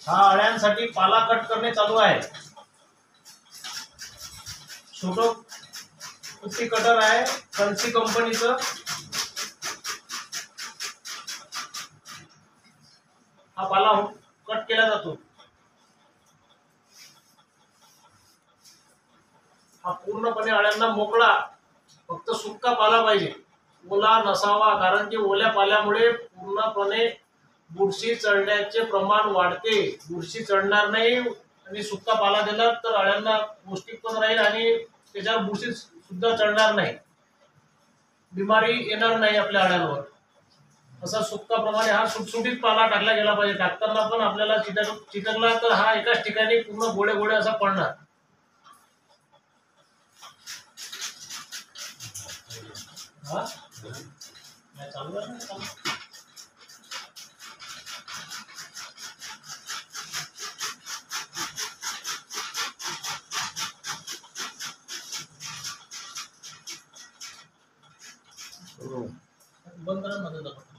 हा अळ्यांसाठी पाला कट करणे चालू आहे. छोटं कुट्टी कटर आहे कन्सी कंपनीचं. हा पाला कट केला जातो. हा पूर्णपणे अळ्यांना मोकळा, फक्त सुक्का पाला पाहिजे, ओला नसावा. कारण की ओल्या पाल्यामुळे पूर्णपणे बुरशी चढण्याचे प्रमाण वाढते. बुरशी चढणार नाही आणि सुक्का पाला दिला तर अळ्यांना पौष्टिक पण राहील आणि त्याच्यावर बुरशी सुद्धा चढणार नाही, बिमारी येणार नाही आपल्या अळ्यांवर. असा सुक्का प्रमाणे हा सुटसुटीत पाला टाकला गेला पाहिजे. टाकताना पण आपल्याला चिटकला तर हा एकाच ठिकाणी पूर्ण गोळे गोळे असा पडणार. हा चालू आहे ना. बंद करा मध्ये.